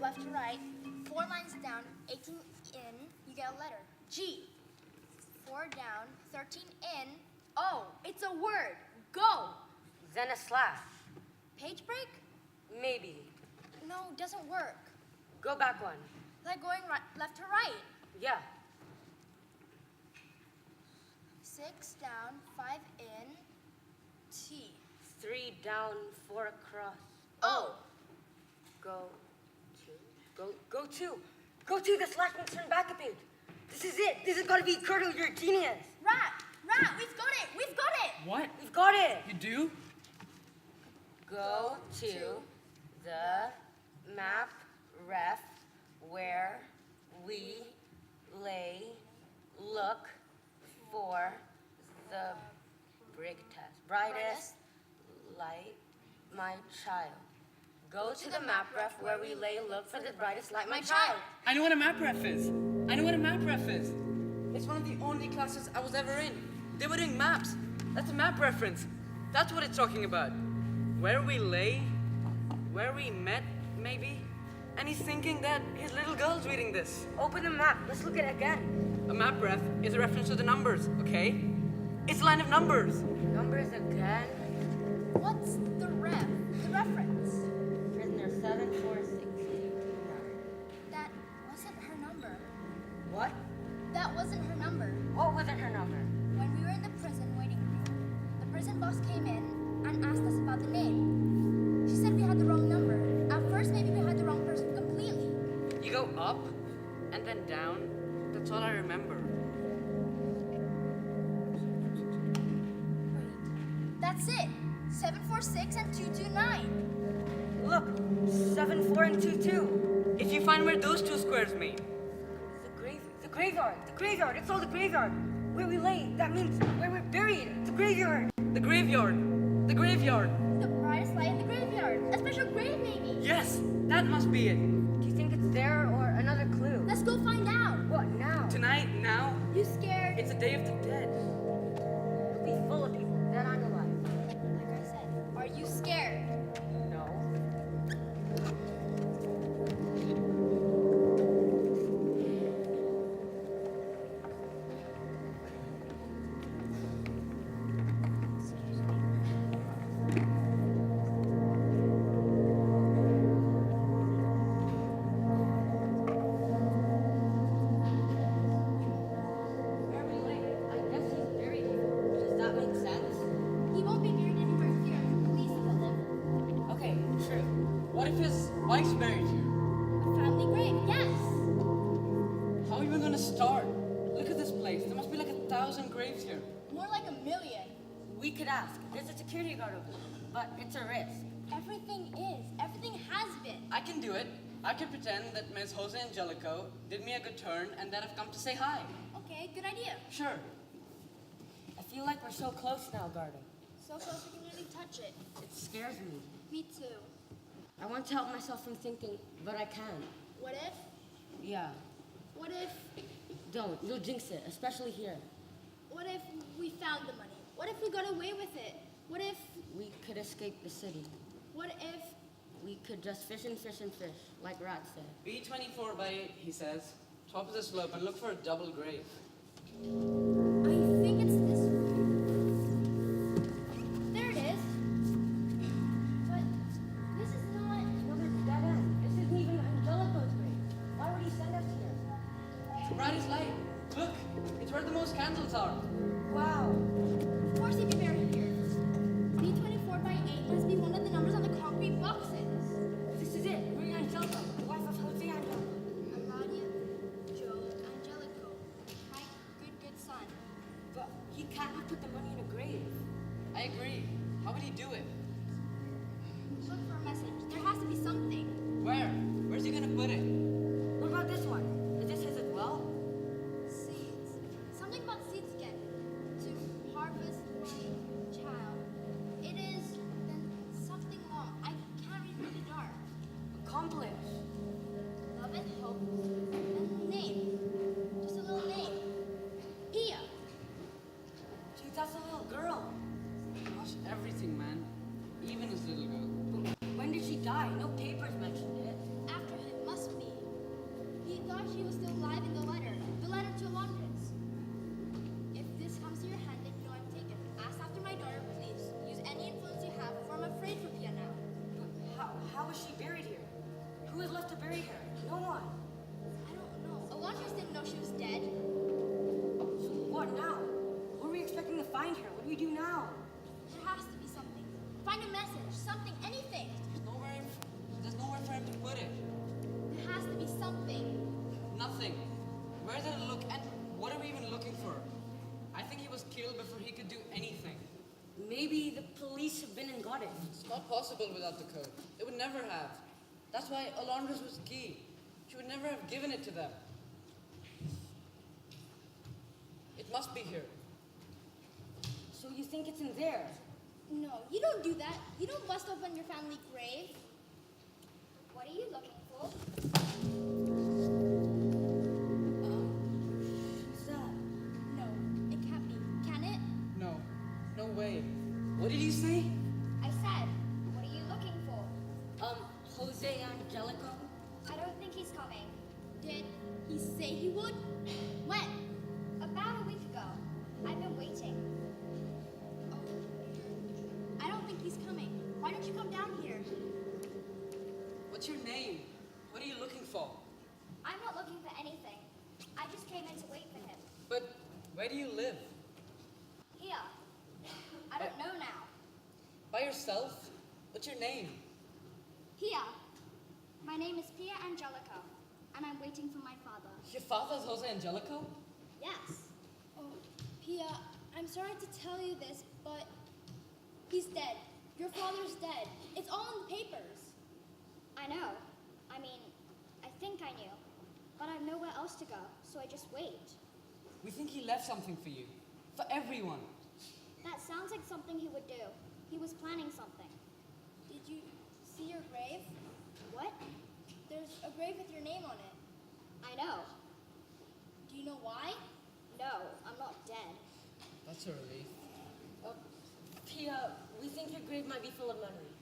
left to right, 4 lines down, 18 in, you get a letter. G. 4 down, 13 in. Oh, it's a word. Go. Then a slash. Page break? Maybe. No, doesn't work. Go back one. Like going left to right. Yeah. 6 down, 5 in, T. 3 down, 4 across. Oh. Go to. The slash means turn back a page. This is it. This has got to be Curto. You're a genius. Rat, we've got it. What? We've got it. You do? Go to the map ref where we lay look for the brightest light, my child. Go to the map ref where we lay look for the brightest light, my child. I know what a map ref is. It's one of the only classes I was ever in. They were doing maps. That's a map reference. That's what it's talking about. Where we lay, where we met, maybe. And he's thinking that his little girl's reading this. Open the map. Let's look at it again. A map ref is a reference to the numbers, okay? It's a line of numbers. Numbers again. What's the reference? Prisoner 746. That wasn't her number. What? That wasn't her number. What wasn't her number? When we were in the prison waiting room, the prison boss came in and asked us about the name. She said we had the wrong number. At first, maybe we had the wrong person completely. You go up and then down. That's all I remember. That's it. 746 and 229. Look, 7, 4, and 2, 2. If you find where those two squares meet. The graveyard. It's all the graveyard. Where we lay. That means where we're buried. The graveyard. The graveyard. The brightest light in the graveyard. A special grave, maybe. Yes, that must be it. Do you think it's there or another clue? Let's go find out. What now? Tonight, now, You scared? it's a day of the dead. It'll be full of people, dead and alive. Like I said, are you scared? No. Where we lay? I guess he's buried here. Does that make sense? He won't be buried anywhere here. The police will live. Okay, true. What if his wife's buried here? A family grave, yes. How are we gonna start? Look at this place. There must be like 1,000 graves here. More like 1,000,000. We could ask. There's a security guard over there, but it's a risk. Everything is. Everything has been. I can do it. I can pretend that Ms. Jose Angelico did me a good turn and that I've come to say hi. Okay, good idea. Sure. I feel like we're so close now, Garden. So close we can really touch it. It scares me. Me too. I want to help myself from thinking, but I can't. What if? Yeah. What if? Don't. You'll jinx it, especially here. What if we found the money? What if we got away with it? What if? We could escape the city. What if? We could just fish and fish and fish, like Rat said. Be 24 by 8, he says. Top of the slope and look for a double grave. I think it's this one. There it is. But this is not. No, but it's dead end. This isn't even Angelico's grave. Why would he send us here? The brightest light. Look, it's where the most candles are. Wow. Of course he'd be buried here. B24 by 8 must be one of the numbers on the concrete boxes. This is it. Maria Angelico, the wife of Jose Angelico. Amalia, Joe, Angelico. My good son. But he can't have put the money in a grave. I agree. How would he do it? Look for a message. There has to be something. Where? Where's he gonna put it? What about this one? Is this his as well? Seeds. Something about seeds again. To harvest my child. It is then something long. I can't read in the dark. Accomplish. Love and hope. And name. Just a little name. Pia. Gee, that's a little girl. Gosh, everything, man. Even his little girl. When did she die? No papers mentioned it. After him, must be. He thought she was still alive in the letter. The letter to Londres. If this comes to your hand, then you know I'm taken. Ask after my daughter, please. Use any influence you have, for I'm afraid for Pia now. How was she buried here? Who is left to bury her? No one. I don't know. Alondres didn't know she was dead. So what now? What are we expecting to find her? What do we do now? There has to be something. Find a message, something, anything. There's nowhere for him to put it. There has to be something. Nothing. Where did it look? And what are we even looking for? I think he was killed before he could do anything. Maybe the police have been and got it. It's not possible without the code. They would never have. That's why Alondra's was key. She would never have given it to them. It must be here. So you think it's in there? No, you don't do that. You don't bust open your family grave. What are you looking for? Who's that? No, it can't be. Can it? No. No way. What did you say? I said, what are you looking for? Jose Angelico? I don't think he's coming. Did he say he would? When? About a week ago. I've been waiting. Oh, I don't think he's coming. Why don't you come down here? What's your name? What are you looking for? I'm not looking for anything. I just came in to wait for him. But where do you live? Here. I don't know now. By yourself? What's your name? Here. My name is Pia Angelico, and I'm waiting for my father. Your father's Jose Angelico? Yes. Oh, Pia, I'm sorry to tell you this, but he's dead. Your father's dead. It's all in the papers. I know. I mean, I think I knew. But I have nowhere else to go, so I just wait. We think he left something for you. For everyone. That sounds like something he would do. He was planning something. Did you see your grave? What? There's a grave with your name on it. I know. Do you know why? No, I'm not dead. That's a relief. Pia, we think your grave might be full of memory.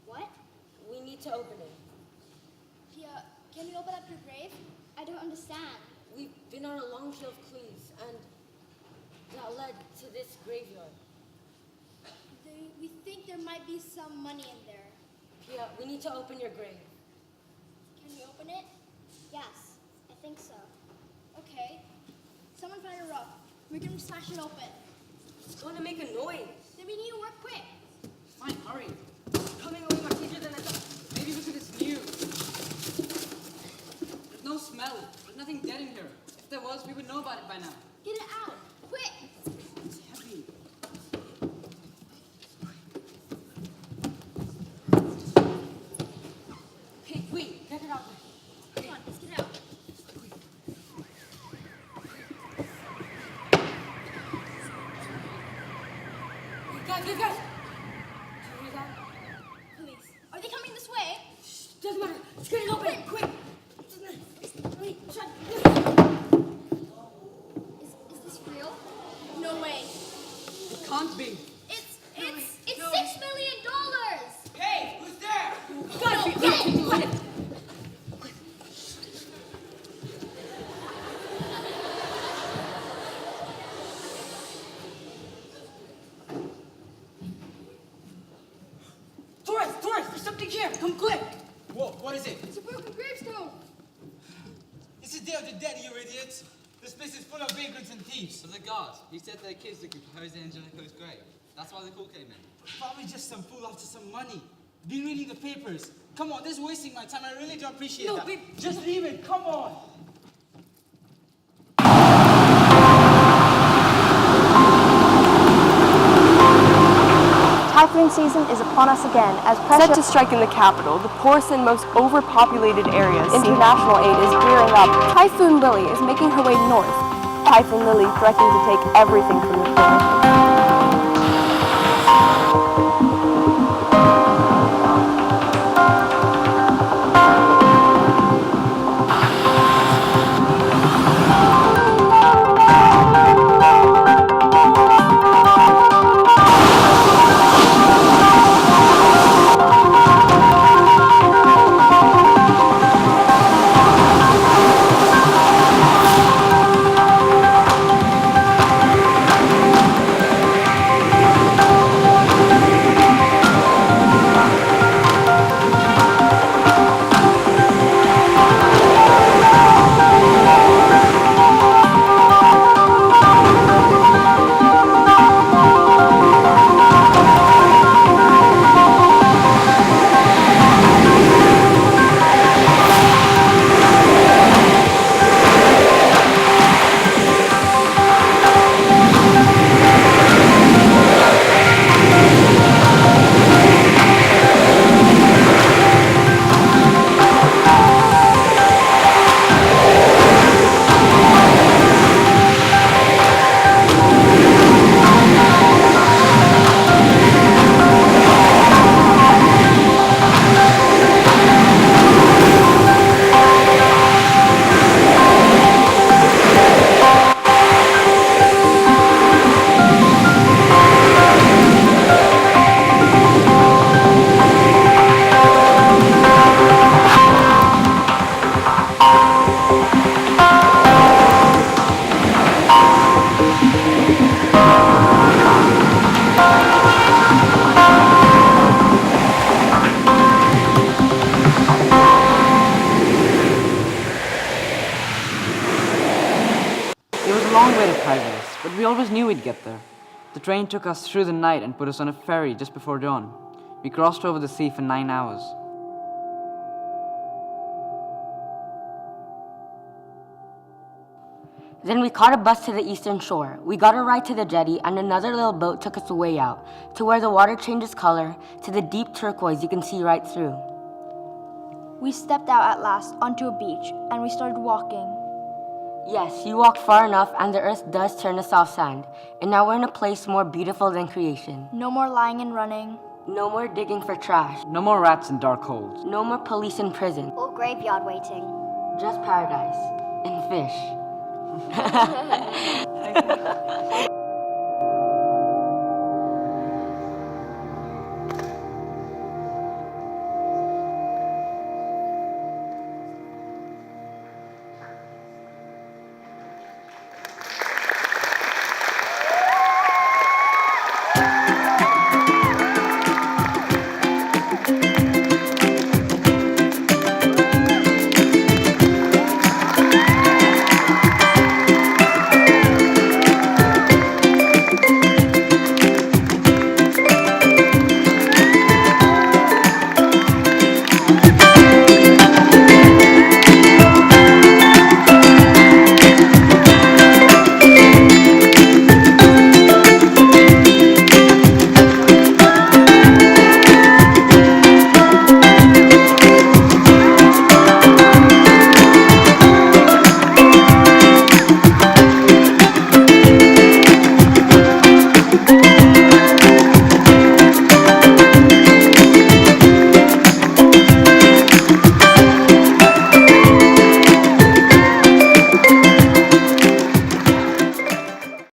What? We need to open it. Pia, can we open up your grave? I don't understand. We've been on a long trail of clues, and that led to this graveyard. We think there might be some money in there. Pia, we need to open your grave. Can we open it? Yes, I think so. Okay. Someone find a rope. We can smash it open. It's going to make a noise. Then we need to work quick. Fine, hurry. Coming away much easier than I thought. Maybe because it's new. There's no smell. There's nothing dead in here. If there was, we would know about it by now. Get it out. Quick. It's heavy. Okay, wait. Get it out there. Come on, let's get it out. Guys. Do you hear that? Police. Are they coming this way? Doesn't matter. Let's get it open. Quick. Wait, shut. Is this real? No way. It can't be. It's $6 million. Hey, who's there? Quiet. Torres, there's something here. Come quick. Whoa, what is it? It's a broken gravestone. It's the Day of the Dead, you idiots. This place is full of vagrants and thieves. But the guard, he said their kids looking for Jose Angelico's grave. That's why the call came in. Probably just some fool after some money. Been reading the papers. Come on, this is wasting my time. I really don't appreciate that. babe. Just leave it. Come on. Typhoon season is upon us again as pressure Set to strike in the capital, the poorest and most overpopulated areas. international aid is gearing up. Typhoon Lily is making her way north. Typhoon Lily threatening to take everything from the poor. paradise, but we always knew we'd get there. The train took us through the night and put us on a ferry just before dawn. We crossed over the sea for 9 hours. Then we caught a bus to the eastern shore. We got a ride to the jetty, and another little boat took us way out, to where the water changes color, to the deep turquoise you can see right through. We stepped out at last onto a beach, and we started walking. Yes, you walked far enough, and the earth does turn to soft sand, and now we're in a place more beautiful than creation. No more lying and running. No more digging for trash. No more rats in dark holes. No more police in prison. Or graveyard waiting. Just paradise. And fish.